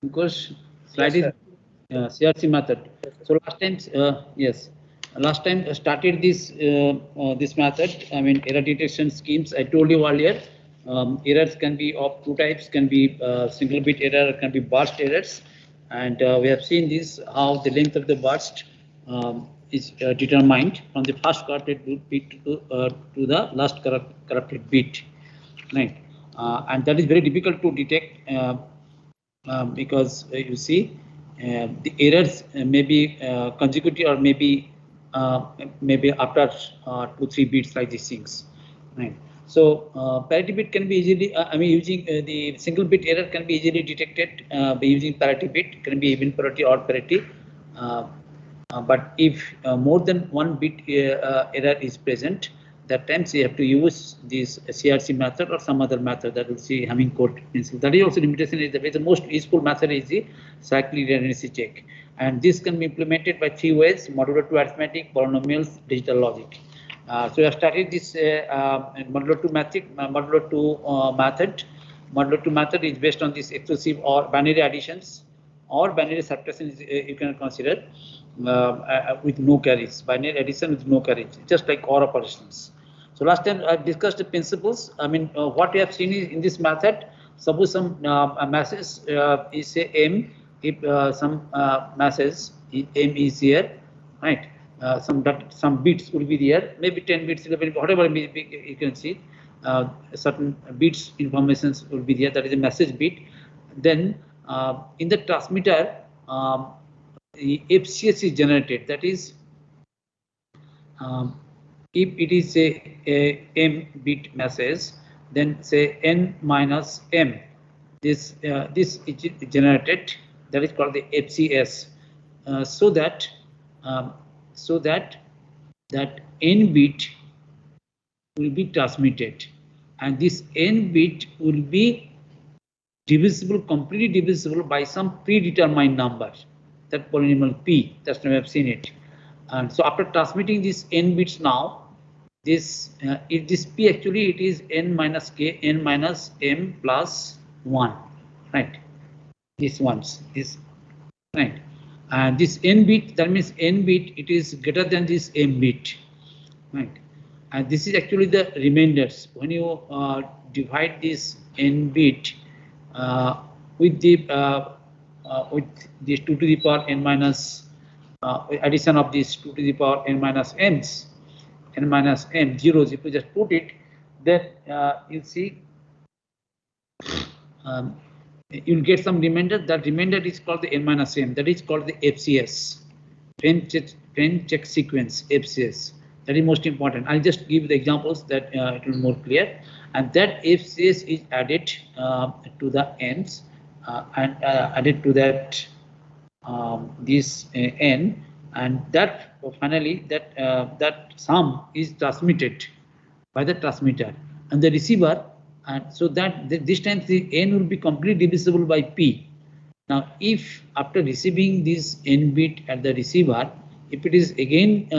Because Yes, slide is sir. CRC method. So last time, yes, last time started this method. I mean error detection schemes. I told you earlier. Errors can be of two types. Can be single bit error. Can be burst errors. And we have seen this how the length of the burst is determined from the first corrupted bit to the last corrupted bit, right? And that is very difficult to detect. Because you see the errors may be consecutive or maybe after 2-3 beats like these things, right? So parity bit can be easily I mean using the single bit error can be easily detected by using parity bit, can be even parity or parity. uh, but if more than one bit error is present, that times you have to use this CRC method or some other method that will see Hamming code pencil. That is also limitation is the most useful method is the cyclic redundancy check, and this can be implemented by 3 ways: modular 2 arithmetic, polynomials, digital logic. So we have started this modular 2 modular 2 method. Modular 2 method is based on this exclusive or binary additions or binary subtraction is, you can consider with no carries, binary addition with no carriage, just like OR operations. So last time I discussed the principles. I mean, what we have seen is in this method, suppose some message is say M, if some message M is here, right? Some bits will be there, maybe 10 bits, 11, whatever you can see. Certain bits informations will be there. That is a message bit. Then in the transmitter, the FCS is generated. That is, um, if it is a M bit message, then say N minus M. This is generated. That is called the FCS. So that um, so that that N bit will be transmitted, and this N bit will be divisible, completely divisible by some predetermined number, that polynomial P. That's why we have seen it. And so after transmitting these N bits now, this P actually it is N minus K, N minus M plus 1, right? This ones, this, right? And this N bit, that means N bit, it is greater than this M bit, right? And this is actually the remainders. When you divide this N bit uh, with this 2 to the power n minus addition of this 2 to the power n minus m's, n minus m zeros, if you just put it, then you see um, you'll get some remainder. That remainder is called the n minus m. That is called the FCS, frame check sequence, FCS. That is most important. I'll just give the examples that it will be more clear. And that FCS is added to the ends and added to that this n, and that finally that sum is transmitted by the transmitter and the receiver, and so that this time the n will be completely divisible by p. Now if after receiving this n bit at the receiver, if it is again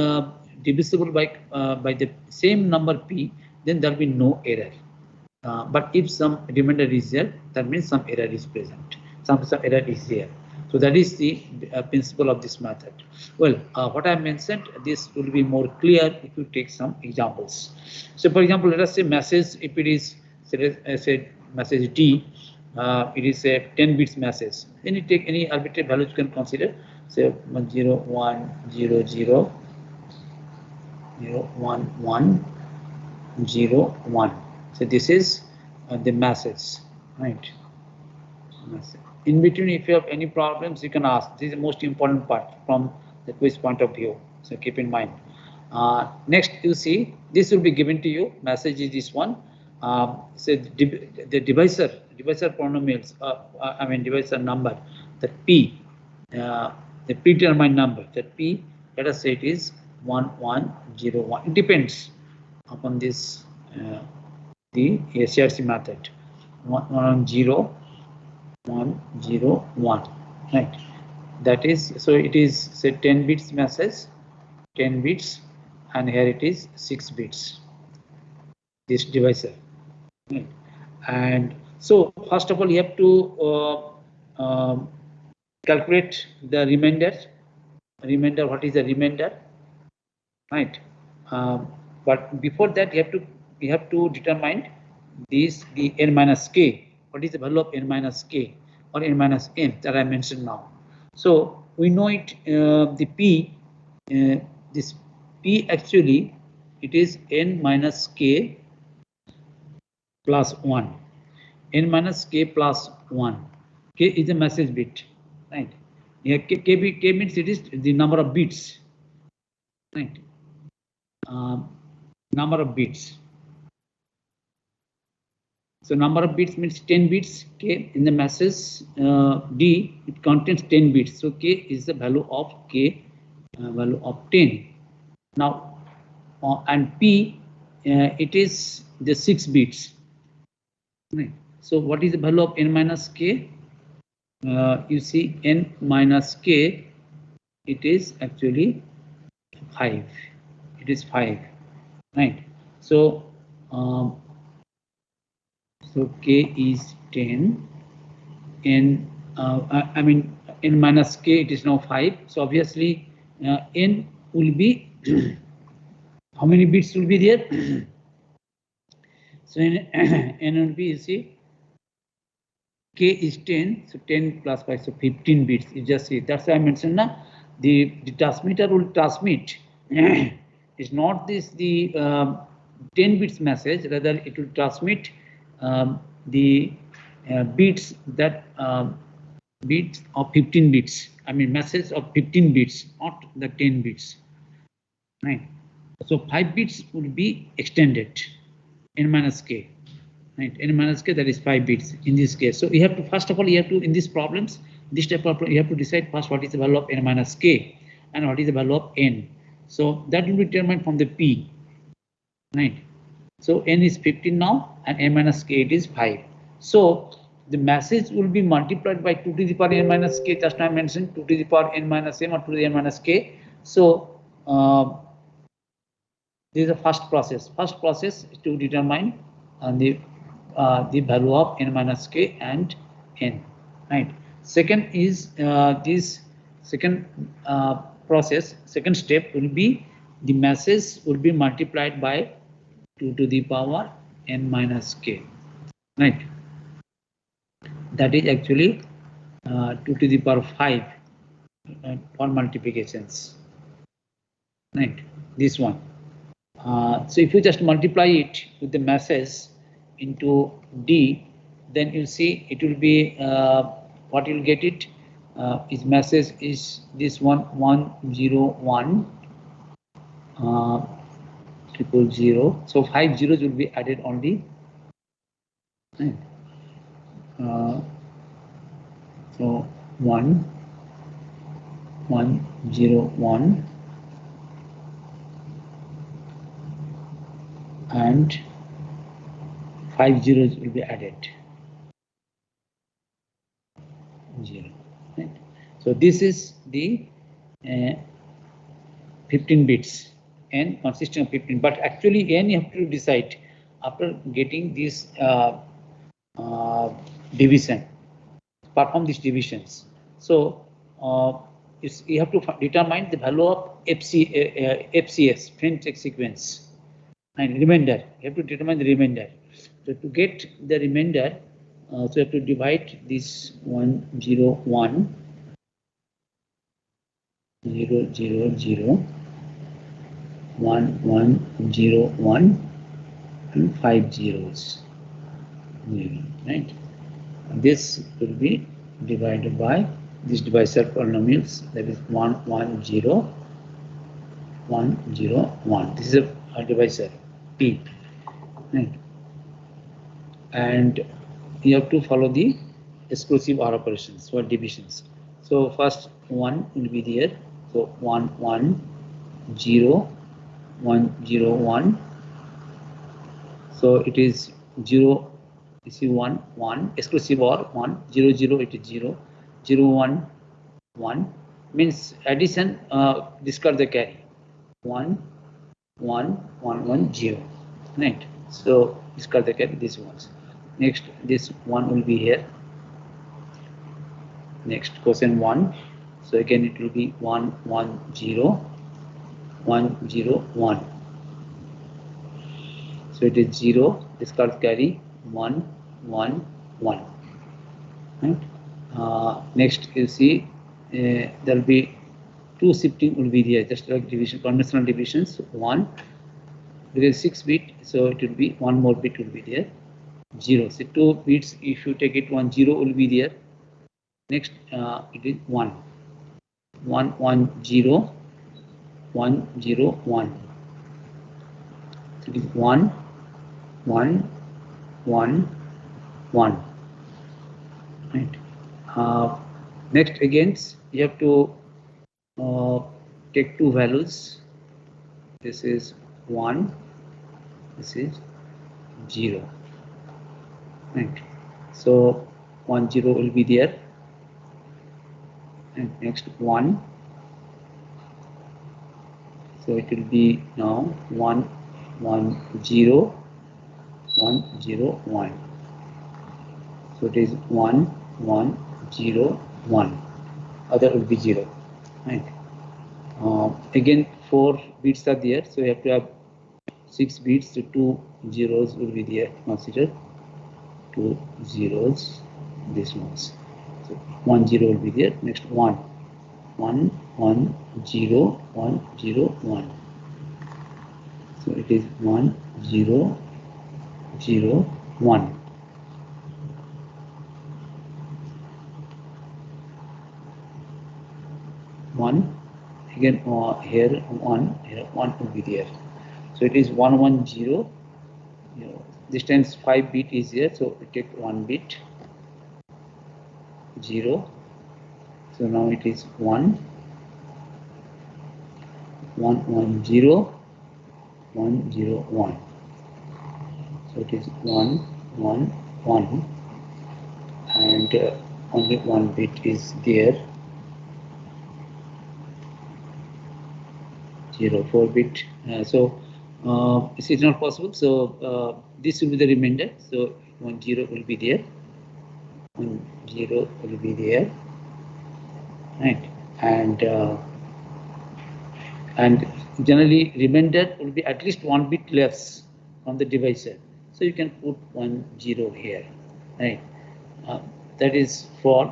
divisible by the same number p, then there will be no error. But if some remainder is there, that means some error is present, some error is there. So that is the principle of this method. Well, what I mentioned, this will be more clear if you take some examples. So for example, let us say message, if it is say message D, it is a 10 bits message, then you take any arbitrary value you can consider, say 1 0 1 0 0 0 1 1 0 1. So this is the message, right? In between, if you have any problems, you can ask. This is the most important part from the quiz point of view, so keep in mind. Next, you see, this will be given to you. Message is this one. So the divisor polynomials, I mean divisor number, the P, the predetermined number, that P, let us say it is 1101. It depends upon this the CRC method. 101, right? That is, so it is say 10 bits message, 10 bits, and here it is 6 bits, this divisor, right? And so first of all you have to calculate the remainder. Remainder, what is the remainder? Right. But before that, you have to determine this the n minus k. What is the value of n minus k or n minus m that I mentioned now? So we know it. The p, this p actually it is n minus k plus 1. N minus k plus 1. K is a message bit, right? Yeah, k means it is the number of bits, right? Number of bits. So number of bits means 10 bits. K in the message D, it contains 10 bits. So K is the value of K, value of 10. Now, and P, it is the 6 bits. Right. So what is the value of N minus K? You see N minus K, it is actually 5. It is 5, right? So, so K is 10. N, I mean N minus K, it is now 5. So obviously N will be how many bits will be there? So N will be, you see, K is 10, so 10 plus 5, so 15 bits. You just see, that's why I mentioned now the transmitter will transmit. It's not this the 10 bits message, rather it will transmit the bits that bits of 15 bits. I mean message of 15 bits, not the 10 bits. Right. So 5 bits will be extended, n minus k. Right, n minus k, that is 5 bits in this case. So you have to, first of all, you have to, in these problems, this type of problem, you have to decide first what is the value of n minus k and what is the value of n. So that will be determined from the p. Right. So n is 15 now and n minus k, it is 5. So the message will be multiplied by 2 to the power n minus k. Just now I mentioned 2 to the power n minus m or 2 to the n minus k. So this is the first process. First process is to determine the value of n minus k and n. Right. Second is this second process. Second step will be the message will be multiplied by 2 to the power n minus k. Right. That is actually 2 to the power 5 for multiplications. Right. This one. So if you just multiply it with the message into D, then you see it will be what you'll get it. Its message is this one 101 000. So 5 zeros will be added only. Right. So 101 and 5 zeros will be added. 0. Right. So this is the 15 bits, n consisting of 15. But actually, n you have to decide after getting this division. Perform these divisions. So you have to determine the value of FCS, friend check sequence, and remainder. You have to determine the remainder. So to get the remainder, so you have to divide this 101 000 1101 and 5 zeros. Right. This will be divided by this divisor polynomials, that is 110 101. This is a divisor P. Right. And you have to follow the exclusive OR operations for divisions. So first 1 will be there. So 110 101. So it is 0. You see 1 1 exclusive OR 1 0 0, it is 0 0 1 1 means addition, discard the carry 1 1 1 1 0. Right. So discard the carry, this ones. Next this one will be here. next question 1. So again it will be 1 1 0 1 0 1. So it is 0. This card carry 1 1 1. Right. Next you see there will be 2 shifting will be there, just like division, conventional divisions. 1, because 6 bit, so it will be 1 more bit will be there. 0. So 2 bits, if you take it 1 0 will be there. Next it is 1 1 1 0 1 0 1. So it is 1 1 1 1. Right. Next again you have to take 2 values. This is 1, this is 0. Right. So 1 0 will be there, and next 1. So it will be now 1 1 0 1 0 1. So it is 1 1 0 1. Other will be 0. Right. Again 4 bits are there, so you have to have 6 bits, so 2 zeros will be there. Consider 2 zeros, this ones. So 1 0 will be there. Next 1 1 1 0 1 0 1. So it is 1 0 0 1. Again here 1, here 1 will be there. So it is 1 1 0. This times 5 bit is here, so we take 1 bit 0. So now it is 1 1 1 0 1 0 1. So it is 1 1 1, and only 1 bit is there. 0 4 bit. So this is not possible. So this will be the remainder. So 1 0 will be there. 1 0 will be there. Right. And generally remainder will be at least 1 bit less from the divisor. So you can put 1 0 here. Right. That is for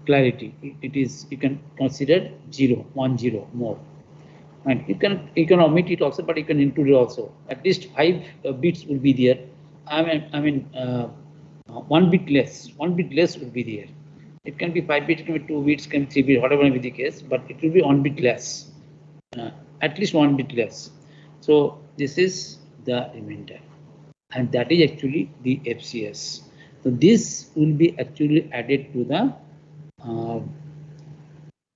clarity. It is, you can consider 0 1 0 more. And you can omit it also, but you can include it also. At least 5 bits will be there. I mean 1 bit less. 1 bit less will be there. It can be 5 bits, can be 2 bits, can be 3 bits, whatever may be the case. But it will be 1 bit less. At least 1 bit less. So this is the remainder, and that is actually the FCS. So this will be actually added to the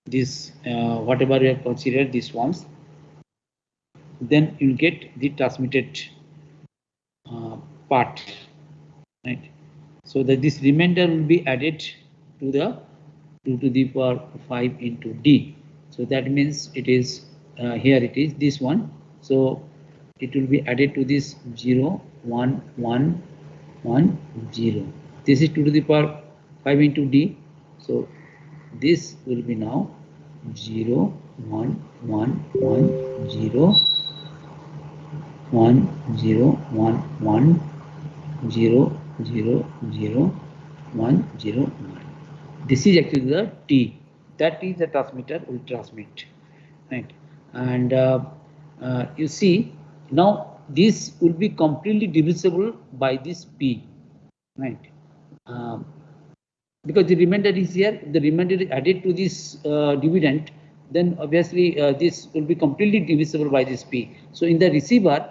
this whatever we have considered these ones. Then you'll get the transmitted part, right? So that this remainder will be added to the 2 to the power 5 into D. So that means it is here it is this one. So it will be added to this 0 1 1 1 0. This is 2 to the power 5 into D. So this will be now 0 1 1 1 0 1 0 1 1 0 0 0 1 0 1. This is actually the T. That is the transmitter will transmit, right? And you see now this will be completely divisible by this P, right? Because the remainder is here, the remainder is added to this dividend, then obviously this will be completely divisible by this P. So in the receiver,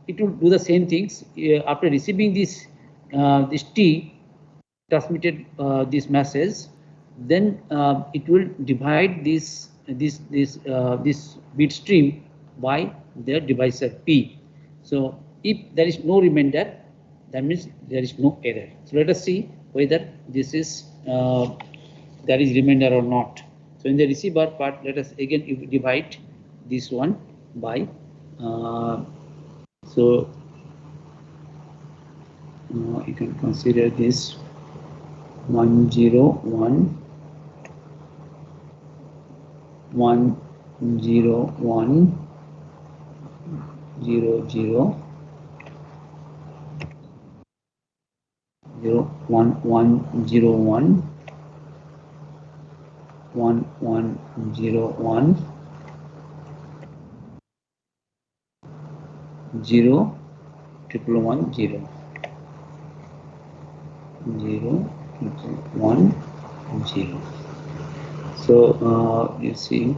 it will do the same things. After receiving this this T transmitted this message, then it will divide this bit stream by the divisor P. So if there is no remainder, that means there is no error. So let us see whether this is there is remainder or not. So in the receiver part, let us again divide this one by so you can consider this 1 0 1 1 0 1 0 0 0 1 1 0 1 1 1 0 1 0 triple 1 0 0 1 0. So you see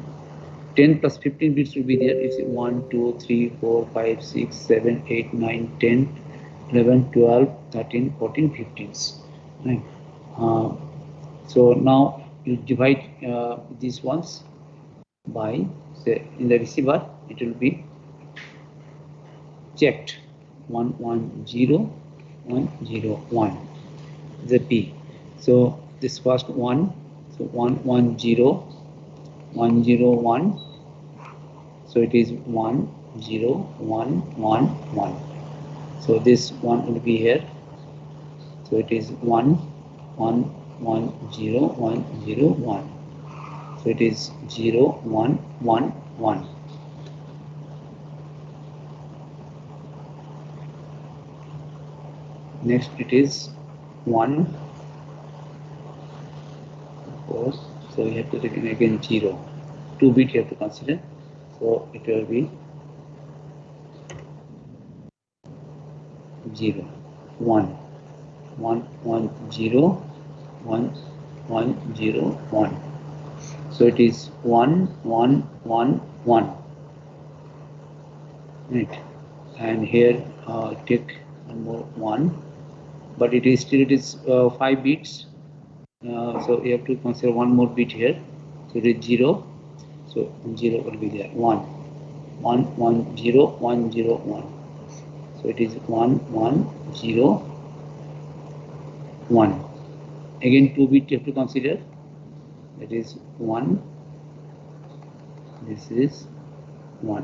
10 plus 15 bits will be there. You see 1 2 3 4 5 6 7 8 9 10 11 12 13 14 15s, right? So now you divide these ones by, say, in the receiver it will be checked 1 1 0 1 0 1 the P. So this first one, so 1 1 0 1 0 1, so it is 1 0 1 1 1. So this one will be here, so it is 1 1 1 0 1 0 1, so it is 0 1 1 1. Next it is 1 4, so you have to take again 0, 2 bit you have to consider, so it will be 0 1 1 1 0 1 1 0 1, so it is 1 1 1 1, right? And here take one more 1, but it is still 5 bits, so you have to consider one more bit here, so it is 0, so 0 will be there, 1 1 1 0 1 0 1, so it is 1 1 0 1. Again 2 bit you have to consider, that is 1, this is 1,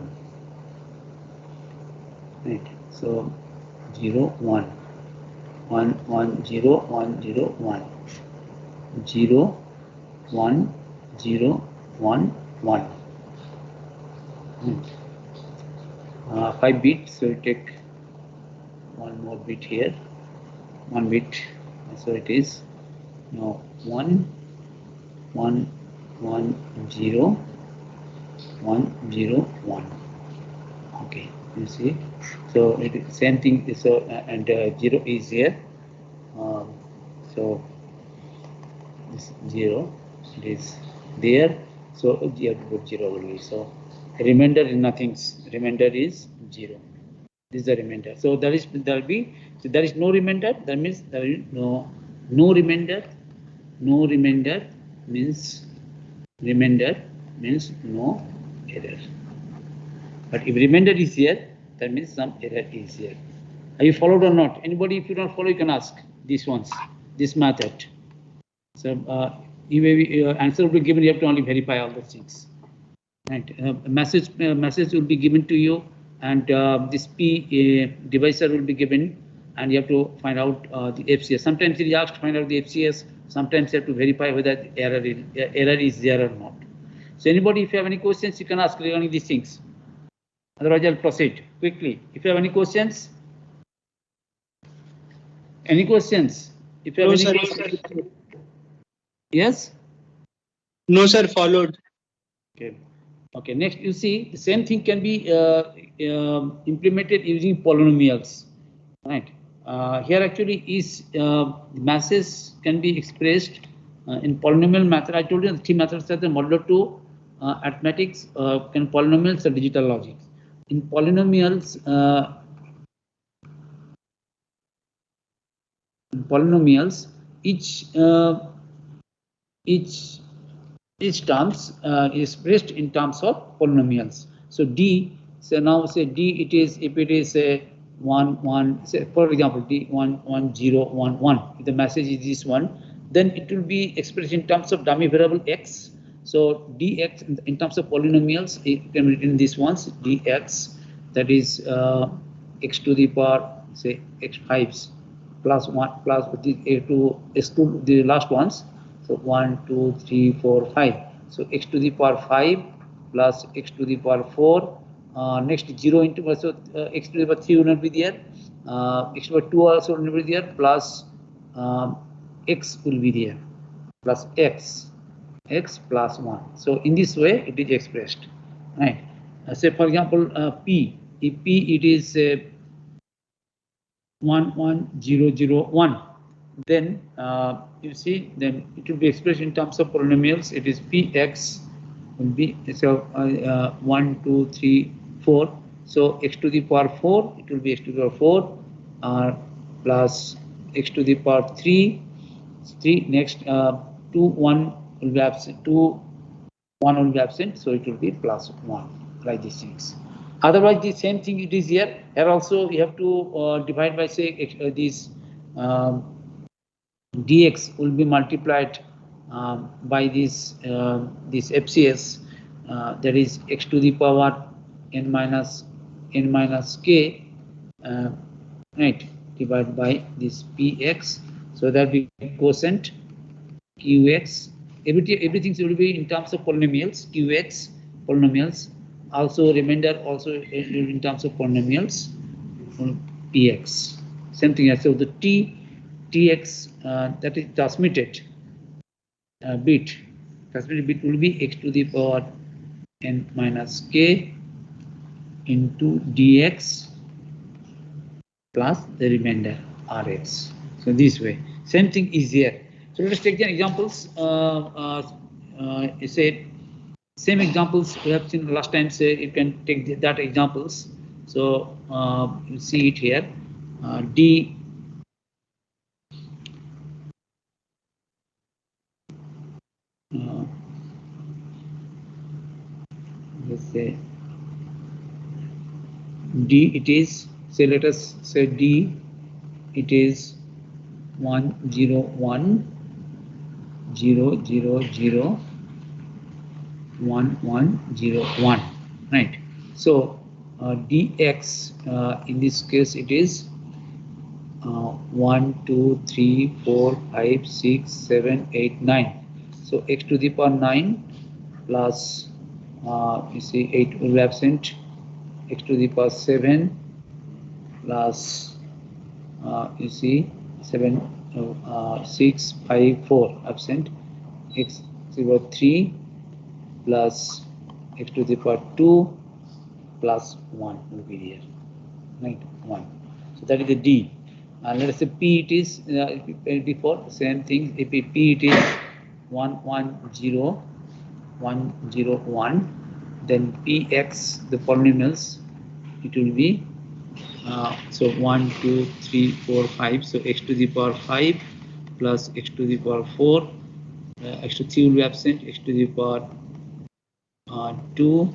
right? So 0 1 1 1 0 1 0 1 0 1 0 1 1, 5 bits, so you take one more bit here, 1 bit, so it is now 1 1 1 0 1 0 1. Okay, you see, so it is same thing, so and 0 is here, so this 0 it is there, so you have to put 0 only. So remainder is nothing, remainder is 0. This is the remainder. So there is, there will be, so there is no remainder, that means there is no remainder. No remainder means no error. But if remainder is here, that means some error is here. Are you followed or not? Anybody, if you don't follow, you can ask these ones, this method. So you may be, answer will be given. You have to only verify all those things. Right? Message will be given to you, and this P divisor will be given, and you have to find out the FCS. Sometimes it is asked to find out the FCS. Sometimes you have to verify whether the error is there or not. So anybody, if you have any questions, you can ask regarding these things. Otherwise, I'll proceed quickly. If you have any questions, If you have any questions, yes. No, sir. Followed. Okay. Okay. Next, you see the same thing can be implemented using polynomials, right? Here actually is masses can be expressed in polynomial method. I told you the three methods are the modular 2, arithmetics, can polynomials, and digital logic. In polynomials, each terms is expressed in terms of polynomials. So D, so now say D, it is, if it is a 1 1, say for example D 1 1 0 1 1, if the message is this one, then it will be expressed in terms of dummy variable x. So dx in terms of polynomials, it can be written this ones, dx, that is x to the power, say x5 plus 1 plus to exclude the last ones. So 1, 2, 3, 4, 5. So x to the power 5 plus x to the power 4. Next 0 into so x to the power 3 will not be there. X to the power 2 also will not be there. Plus x will be there. Plus x plus 1. So in this way it is expressed, right? Say for example p. If p it is 1, 1, 0, 0, 1, then you see, then it will be expressed in terms of polynomials. It is px will be so 1, 2, 3, 4. So x to the power 4, it will be x to the power 4 plus x to the power 3. Next 2, 1 will be absent. 2, 1 will be absent. So it will be plus 1, like these things. Otherwise, the same thing it is here. Here also you have to divide by, say, this dx will be multiplied by this FCS, that is x to the power n minus k, right, divided by this px. So that we quotient qx. Everything will be in terms of polynomials. Qx polynomials. Also remainder also in terms of polynomials, px. Same thing as so the tx that is transmitted bit will be x to the power n minus k into dx plus the remainder rx. So this way, same thing is here. So let us take the examples. You said same examples we have seen last time. Say you can take that examples. So you see it here. D let's say D it is, say let us say D it is 1, 0, 1, 0, 0, 0, 1, 1, 0, 1, right? So dx in this case it is 1, 2, 3, 4, 5, 6, 7, 8, 9. So x to the power 9 plus you see 8 will be absent. X to the power 7 plus you see 7, 6, 5, 4 absent. X to the power 3 plus x to the power 2 plus 1 will be here, right? 1. So that is the D. Let us say P it is before same thing. If P it is 1, 1, 0, 1, 0, 1, then Px the polynomials it will be so 1, 2, 3, 4, 5. So x to the power 5 plus x to the power 4. X to 3 will be absent. X to the power 2.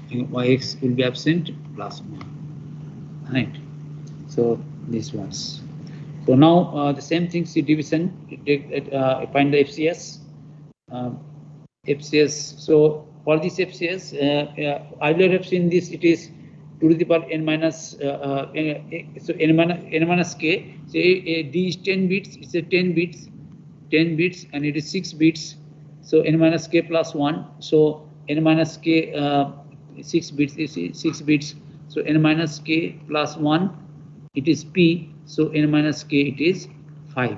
Yx will be absent plus 1. Right. So these ones. So now the same thing. See division. Find the FCS. FCS. So for this FCS, earlier have seen this. It is 2 to the power n minus so n minus k. Say D is 10 bits. It's a 10 bits, and it is 6 bits. So n minus k plus 1. So n minus k 6 bits is 6 bits. So n minus k plus 1 it is p. So n minus k it is 5.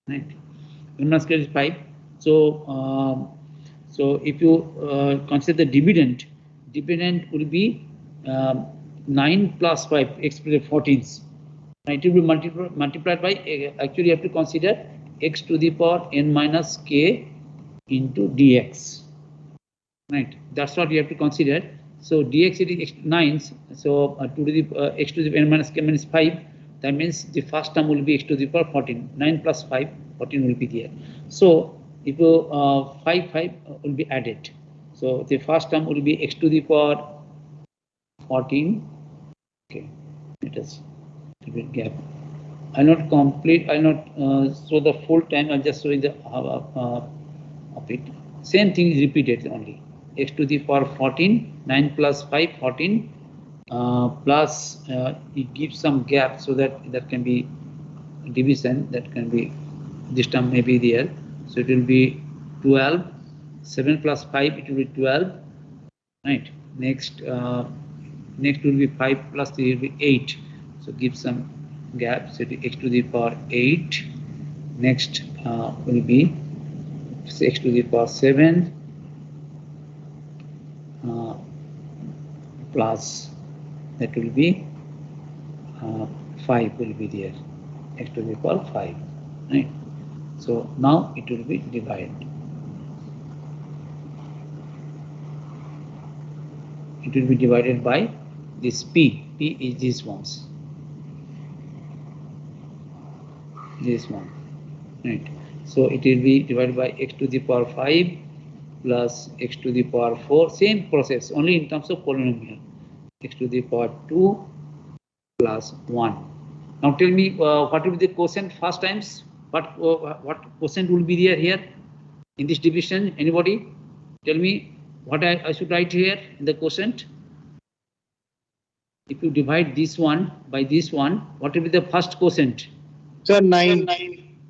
Right. N minus k is 5. So so if you consider the dividend will be 9 plus 5 x to the 14th. It will be multiplied by actually you have to consider x to the power n minus k into dx. Right, that's what you have to consider. So dx it is 9. So to the x to the n minus k minus 5. That means the first term will be x to the power 14. 9 plus 5, 14 will be there. So if you 5 will be added. So the first term will be x to the power 14. Okay, let us give it gap. I'll not complete. I'll not show the full time. I'll just show the of it. Same thing is repeated only. X to the power 14, 9 plus 5, 14, plus it gives some gap so that can be division, that can be, this term may be there. So it will be 12, 7 plus 5, it will be 12, right? Next will be 5 plus 3 will be 8. So give some gap, so it is x to the power 8. Next will be x to the power 7 plus, that will be 5 will be there, x to the power 5, right? So now it will be divided. It will be divided by this p. P is these ones. This one, right? So it will be divided by x to the power 5 plus x to the power 4. Same process, only in terms of polynomial. X to the power 2 plus 1. Now tell me what will be the quotient first times? What quotient will be there here in this division? Anybody? Tell me what I should write here in the quotient. If you divide this one by this one, what will be the first quotient? Sir, 9.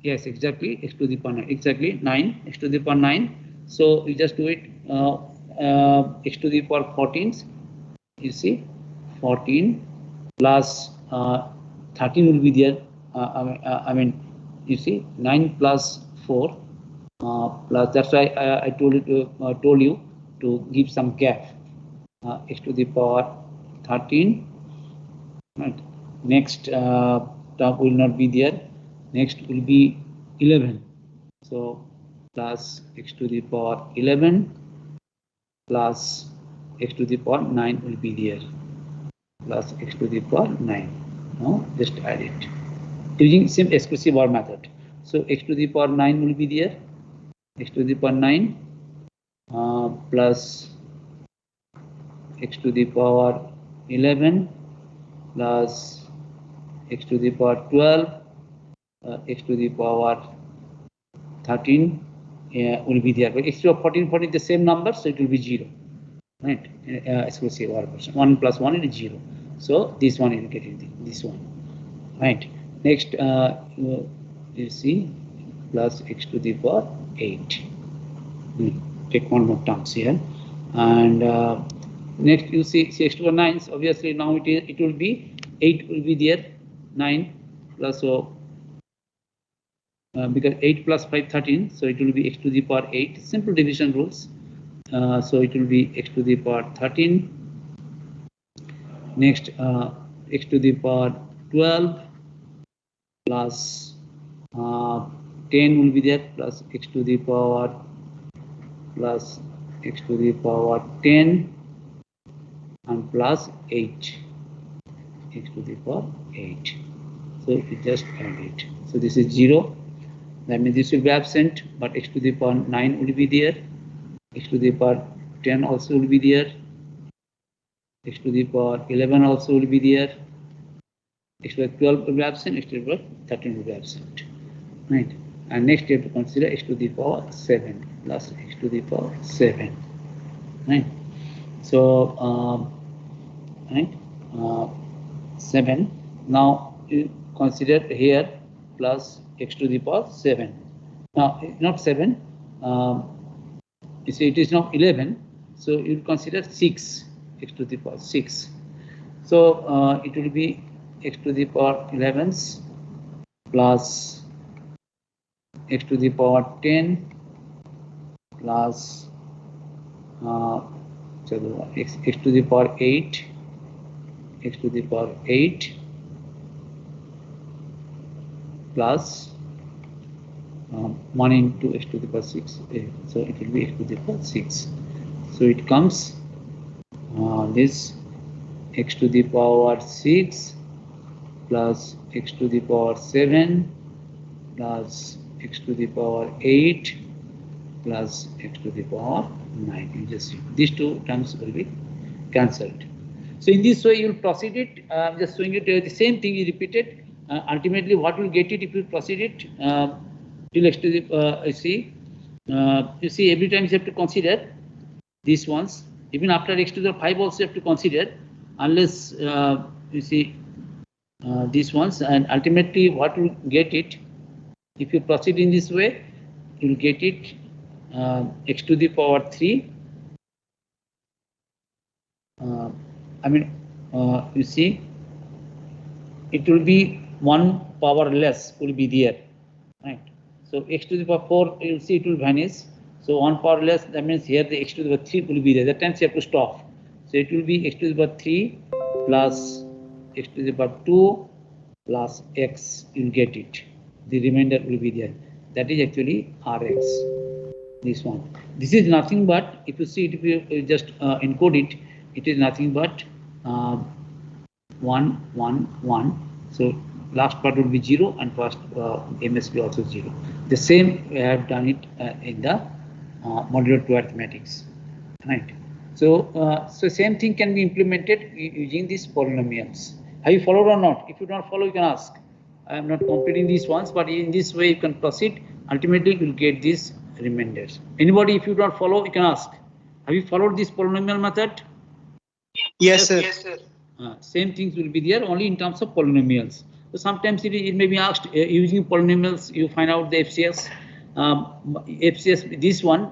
Yes, exactly. X to the power 9. Exactly 9. X to the power 9. So you just do it. X to the power 14. You see, 14 plus 13 will be there. I mean, you see, 9 plus 4 plus. That's why I told you to give some gap. X to the power 13. Right. Next term will not be there. Next will be 11. So plus x to the power 11 plus x to the power 9 will be there. Plus x to the power 9. Now just add it using same exclusive OR method. So x to the power 9 will be there. X to the power 9 plus x to the power 11 plus x to the power 12, x to the power 13 will be there. But x to the power 14 is the same number, so it will be 0. Right? Exclusive OR version. 1 plus 1 is 0. So this one is getting this one. Right. Next, you see, plus x to the power 8. Take one more terms here. And next you see x to the 9. So obviously now it will be 8 will be there. 9 plus, so because 8 plus 5 13, so it will be x to the power 8. Simple division rules. So it will be x to the power 13. Next x to the power 12 plus 10 will be there, plus x to the power plus x to the power 10 and plus 8, x to the power 8. So you just add it. So this is 0. That means this will be absent, but x to the power 9 will be there. X to the power 10 also will be there. X to the power 11 also will be there. X to the 12 will be absent. X to the power 13 will be absent. Right. And next you have to consider x to the power 7 plus x to the power 7. Right. So right, 7. Now you consider here plus x to the power 7. Now not 7. You see it is now 11. So you consider 6, x to the power 6. So it will be x to the power 11 plus x to the power 10 plus x to the power 8, x to the power 8 plus 1 into x to the power 6. So it will be x to the power 6. So it comes this x to the power 6 plus x to the power 7 plus x to the power 8 plus x to the power 9. You just see these two terms will be cancelled. So in this way you will proceed it. Just showing it the same thing is repeated. Ultimately, what will get it if you proceed it till x to the you see every time you have to consider these ones. Even after x to the 5 also you have to consider, unless you see these ones, and ultimately what will get it, if you proceed in this way, you will get it x to the power 3. I mean, you see, it will be 1 power less will be there, right? So x to the power 4, you'll see it will vanish. So 1 power less, that means here the x to the power 3 will be there. That times you have to stop. So it will be x to the power 3 plus x to the power 2 plus x, you'll get it. The remainder will be there. That is actually Rx. This one. This is nothing but, if you see it, if you just encode it, it is nothing but 1, 1, 1. So last part will be 0 and first MSB also 0. The same we have done it in the modular 2 arithmetics, right? So so same thing can be implemented using these polynomials. Have you followed or not? If you don't follow, you can ask. I am not completing these ones, but in this way you can proceed. Ultimately, you will get these remainders. Anybody, if you don't follow, you can ask. Have you followed this polynomial method? Yes, sir. Yes, sir. Same things will be there only in terms of polynomials. So sometimes it may be asked using polynomials, you find out the FCS. FCS, this one,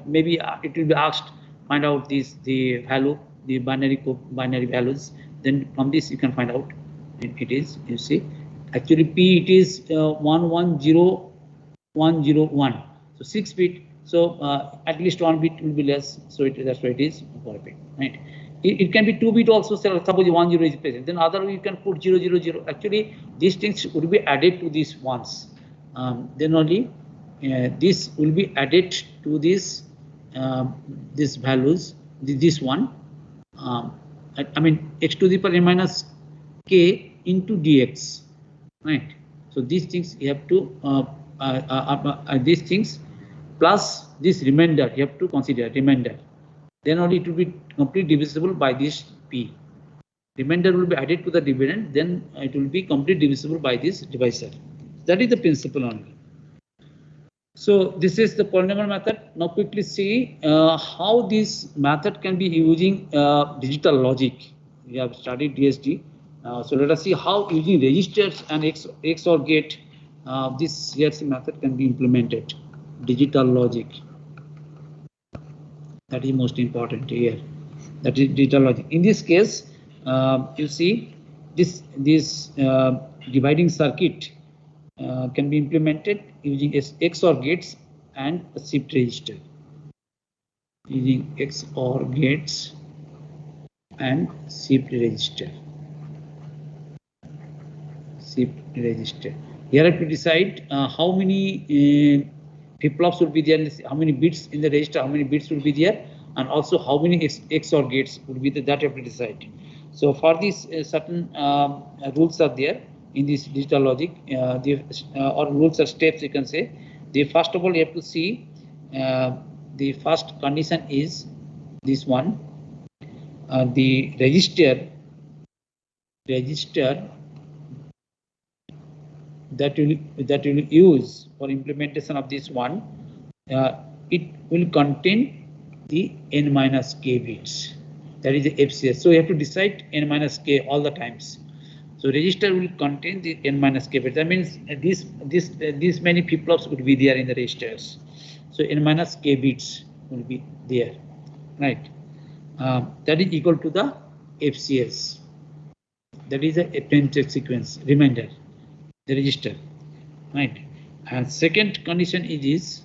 maybe it will be asked, find out the value, the binary values. Then from this you can find out it is, you see, actually P it is 110101. So 6 bit. So at least 1 bit will be less. So that's why it is 4 bit, right? It can be 2 bit also. Suppose 1 0 is present, then other you can put 0 0 0. Actually, these things would be added to these ones. Then only this will be added to this these values. This one. I mean x to the power n minus k into dx, right? So these things you have to these things plus this remainder you have to consider remainder. Then only it will be completely divisible by this p. Remainder will be added to the dividend, then it will be completely divisible by this divisor. That is the principle only. So this is the polynomial method. Now quickly see how this method can be using digital logic. We have studied DSD. So let us see how using registers and XOR gate this CRC method can be implemented. Digital logic. That is most important here. That is digital logic. In this case, you see this dividing circuit can be implemented using XOR gates and a shift register. Using XOR gates and shift register. Shift register. Here I have to decide how many flip-flops will be there, how many bits in the register, how many bits will be there, and also how many XOR gates will be there, that you have to decide. So for this certain rules are there in this digital logic, or rules or steps you can say. The first of all you have to see the first condition is this one, the register that will use for implementation of this one, it will contain the n minus k bits. That is the FCS. So you have to decide n minus k all the times. So register will contain the n minus k bits. That means these many flip-flops would be there in the registers. So n minus k bits will be there, right? That is equal to the FCS. That is a plain text sequence reminder. The register, right? And second condition is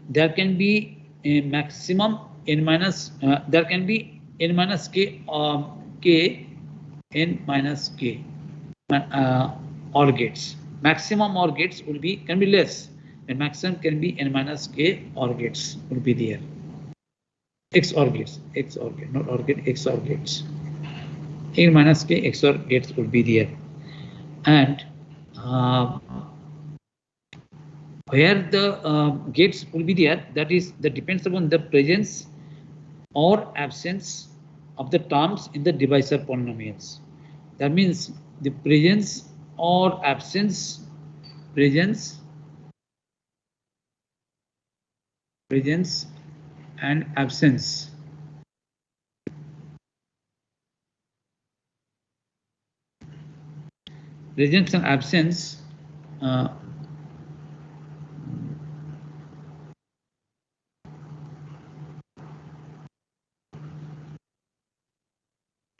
there can be a maximum n minus there can be n minus k n minus k OR gates. Maximum OR gates will be can be less, and maximum can be n minus k OR gates will be there. XOR gates, not OR gate, XOR gates. N minus k XOR gates will be there. And where the gates will be there, that depends upon the presence or absence of the terms in the divisor polynomials. That means the presence or absence, presence and absence presence and absence.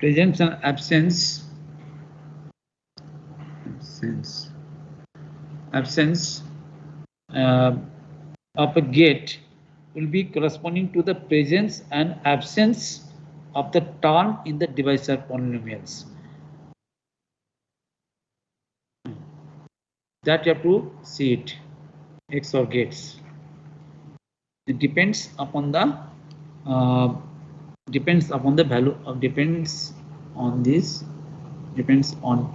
Presence and absence of a gate will be corresponding to the presence and absence of the term in the divisor polynomials. That you have to see it. XOR gates. It depends upon the value of depends on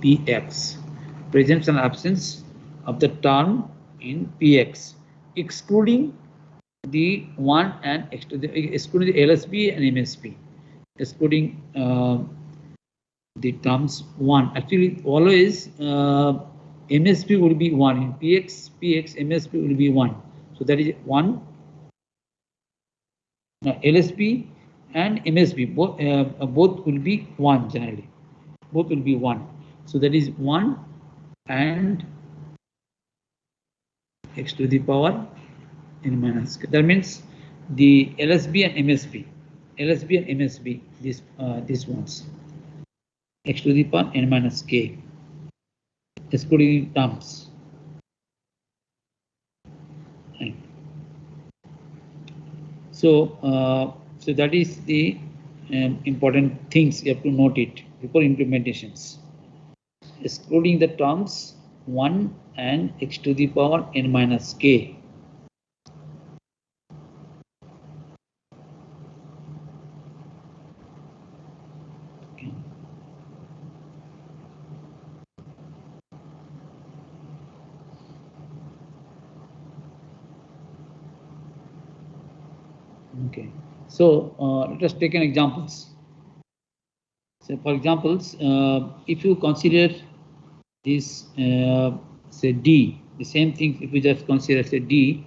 px, presence and absence of the term in px, excluding the one and excluding the LSB and MSB, excluding the terms one. Actually, always MSB will be one in px, MSB will be one. So that is one. LSB and MSB both will be one generally. Both will be one. So that is 1 and x to the power n minus k. That means the LSB and MSB, these ones, x to the power n minus k, excluding terms. Right. So that is the important things you have to note it before implementations. Excluding the terms 1 and x to the power n minus k. Okay, so let us take an examples. So, for examples, if you consider this, say D, the same thing. If we just consider say D,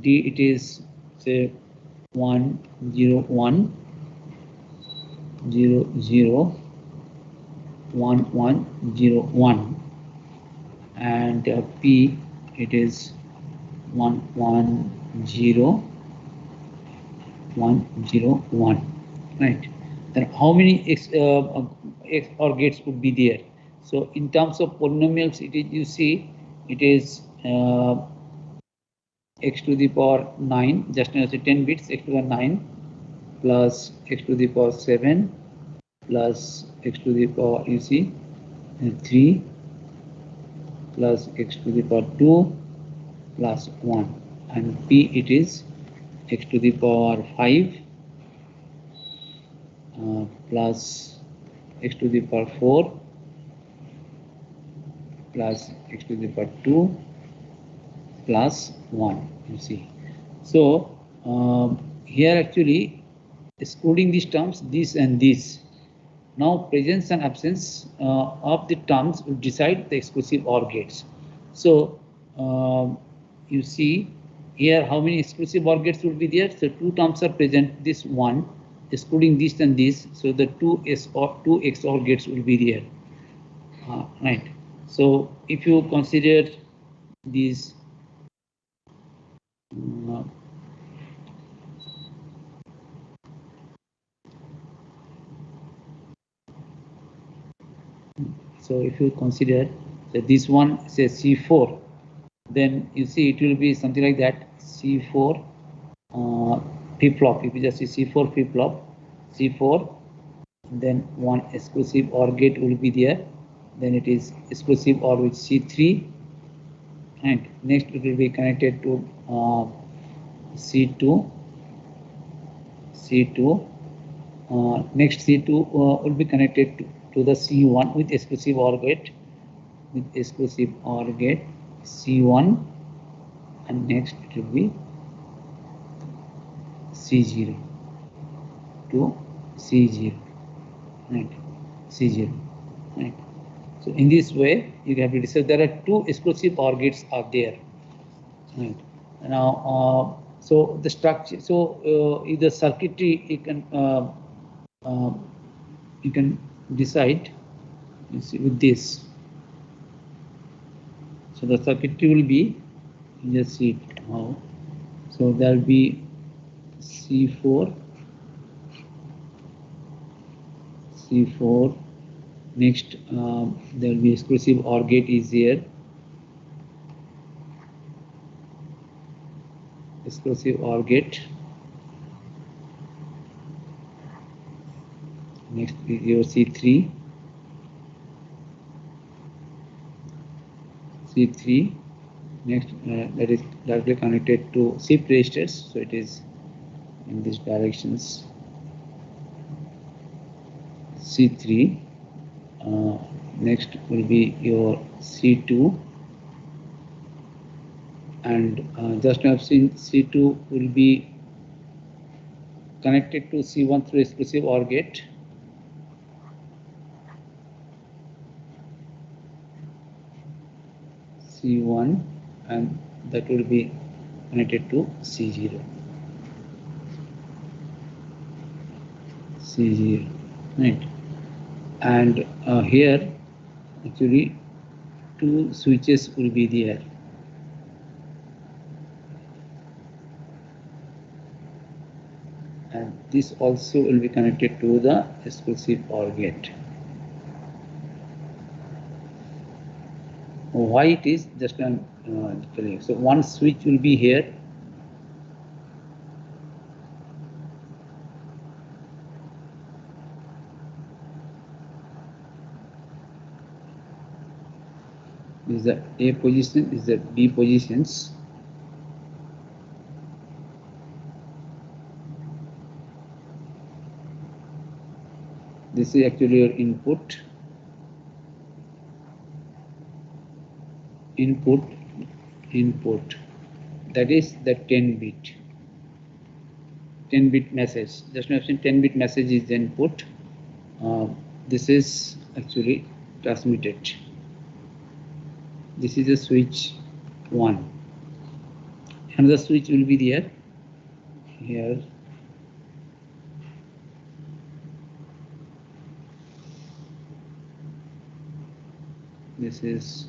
it is say 1 0 1 0 0 1 1 0 1, and P it is 1 1 0 1 0 1, right? Then how many XOR gates would be there? So in terms of polynomials, it is, you see, it is x to the power 9, just now say 10 bits, x to the power 9 plus x to the power 7 plus x to the power, you see, 3 plus x to the power 2 plus 1, and P it is x to the power 5 plus x to the power 4 plus x to the power 2 plus 1, you see. So here actually excluding these terms, this and this. Now presence and absence of the terms will decide the exclusive OR gates. So you see here how many exclusive OR gates will be there. So two terms are present, this one, excluding this and this. So the two XOR gates will be there, right? So if you consider these so if you consider that this one says C4, then you see it will be something like that, C4 flip-flop. If you just see C4 flip-flop, C4, then one exclusive OR gate will be there, then it is exclusive OR with C3, and next it will be connected to C2, next C2 will be connected to the C1 with exclusive OR gate, C1, and next it will be C0 to C0, right? C0, right? So in this way you have to decide there are two exclusive OR gates are there, right? Now so the structure, so either circuitry you can decide, you see, with this. So the circuitry will be, just see it how. So there will be C4, C4. Next, there will be exclusive OR gate is here. Exclusive OR gate. Next is your C3. C3. Next, that is directly connected to shift registers, so it is in these directions. C3. Next will be your C2, and just now I've seen C2 will be connected to C1 through exclusive OR gate. C1, and that will be connected to C0. C0, right? And here actually two switches will be there. And this also will be connected to the exclusive OR gate. Why it is, just I'm telling you. So one switch will be here. This is the A position, this is the B positions. This is actually your input. Input. That is the 10-bit. 10-bit message. Just now I've seen 10-bit message is the input. This is actually transmitted. This is a switch 1. Another switch will be there. Here. This is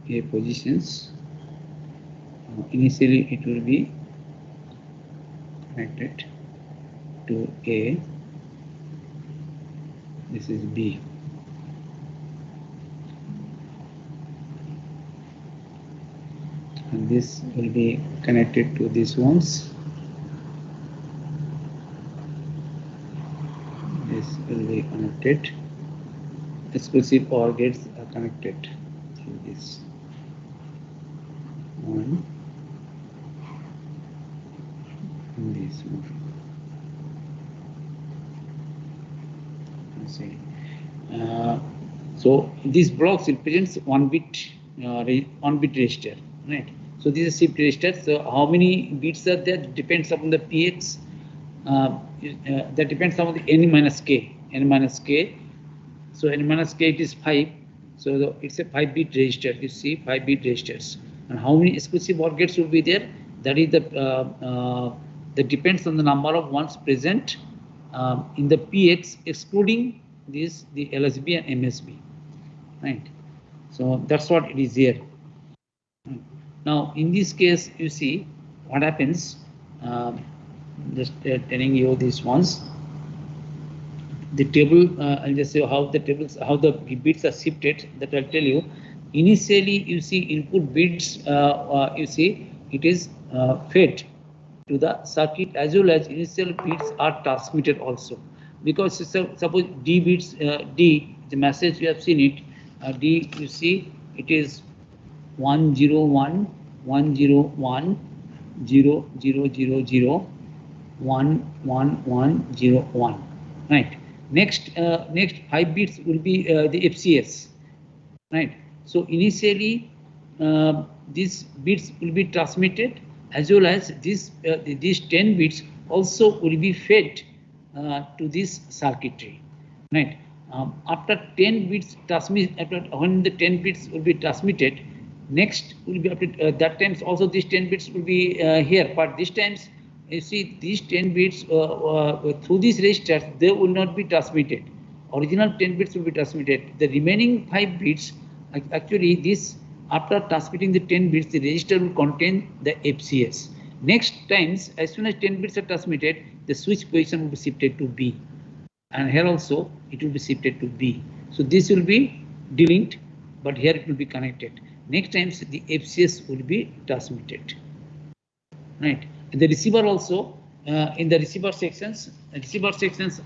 A positions. Initially it will be connected to A. This is B. And this will be connected to these ones. This will be connected. Exclusive OR gates are connected to this one and this one. So these blocks represents 1-bit 1-bit register, right? So this is shift register. So how many bits are there depends upon the PX. That depends on the n minus k. So n minus k it is 5. So it's a 5-bit register. You see 5-bit registers. And how many exclusive OR gates will be there? That is that depends on the number of ones present in the PX, excluding the LSB and MSB, right? So that's what it is here. Now in this case, you see what happens. Just telling you these ones. The table, I'll just say how the tables, how the bits are shifted. That I'll tell you. Initially, you see input bits. You see it is fed to the circuit, as well as initial bits are transmitted also. Because suppose D bits, D, the message you have seen it. D, you see it is 101 101 0000 11101, right? Next 5 bits will be the FCS, right? So initially these bits will be transmitted, as well as these 10 bits also will be fed to this circuitry, right? After 10 bits transmit, when the 10 bits will be transmitted, next will be after that times also these 10 bits will be here, but this times you see these 10 bits through these registers, they will not be transmitted. Original 10 bits will be transmitted. The remaining 5 bits, actually this After transmitting the 10 bits, the register will contain the FCS. Next times, as soon as 10 bits are transmitted, the switch position will be shifted to B. And here also, it will be shifted to B. So this will be delinked, but here it will be connected. Next times, the FCS will be transmitted. Right. The receiver also, in the receiver sections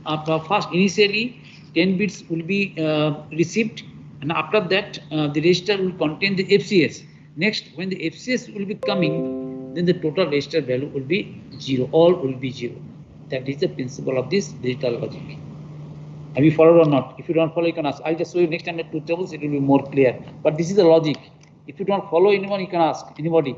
are first initially 10 bits will be received, and after that the register will contain the FCS. Next, when the FCS will be coming, then the total register value will be 0. All will be 0. That is the principle of this digital logic. Have you followed or not? If you don't follow, you can ask. I'll just show you next time at 2 tables, it will be more clear. But this is the logic. If you don't follow anyone, you can ask anybody.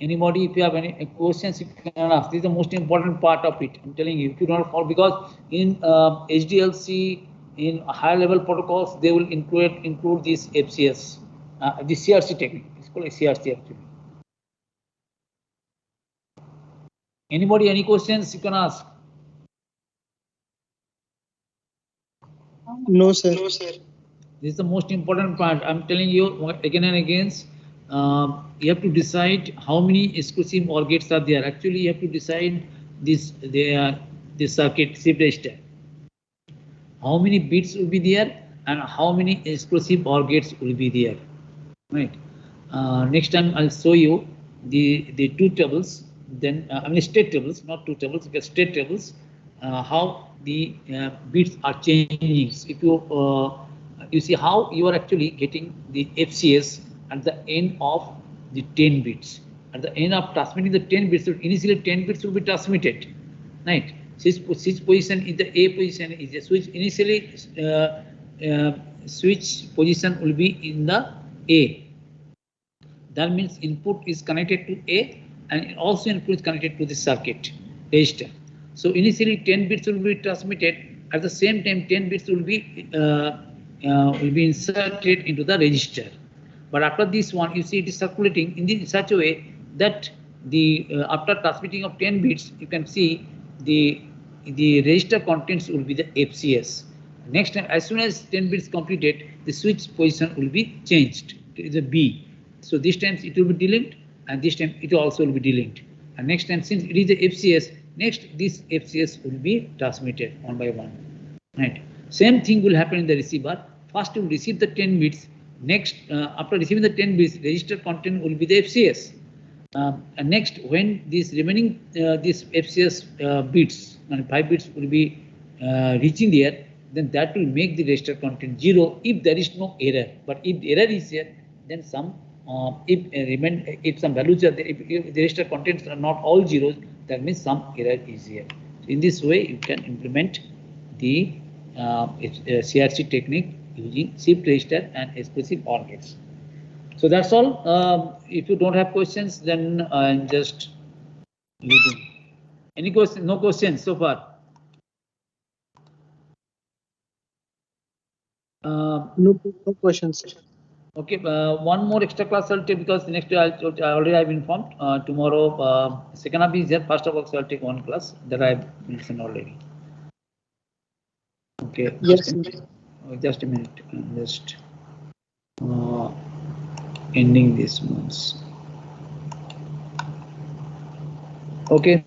Anybody, if you have any questions, you can ask. This is the most important part of it. I'm telling you, if you don't follow, because in HDLC, in higher level protocols, they will include this FCS, the CRC technique. It's called a CRC actually. Anybody, any questions, you can ask. No, sir. No, sir. This is the most important part. I'm telling you again and again. You have to decide how many exclusive OR gates are there. Actually, you have to decide this circuit shift register. How many bits will be there and how many exclusive OR gates will be there. Right. Next time I'll show you the 2 tables. Then I mean state tables, not 2 tables, because state tables. How the bits are changing. If you see how you are actually getting the FCS at the end of the 10 bits. At the end of transmitting the 10 bits, initially 10 bits will be transmitted, right? Switch position in the A position is a switch. Initially, switch position will be in the A. That means input is connected to A, and also input is connected to the circuit register. So initially 10 bits will be transmitted. At the same time, 10 bits will be inserted into the register. But after this one, you see it is circulating in such a way that the after transmitting of 10 bits, you can see the register contents will be the FCS. Next time, as soon as 10 bits completed, the switch position will be changed to the B. So this time it will be delinked, and this time it also will be delinked. And next time, since it is the FCS, next this FCS will be transmitted one by one. Right. Same thing will happen in the receiver. First you will receive the 10 bits. Next, after receiving the 10 bits, register content will be the FCS. And next, when this remaining this FCS bits and 5 bits will be reaching there, then that will make the register content 0 if there is no error. But if the error is there, then some if some values are there, if the register contents are not all zeros, that means some error is here. So in this way, you can implement the CRC technique using shift register and exclusive OR gates. So that's all. If you don't have questions, then I'm just leaving. Any question? No questions so far. No questions. Okay, one more extra class I'll take, because the next day I already have informed. Tomorrow, second half is there. First of all, so I'll take one class that I've mentioned already. Okay. Yes. Just a minute. I'm just ending this once. Okay.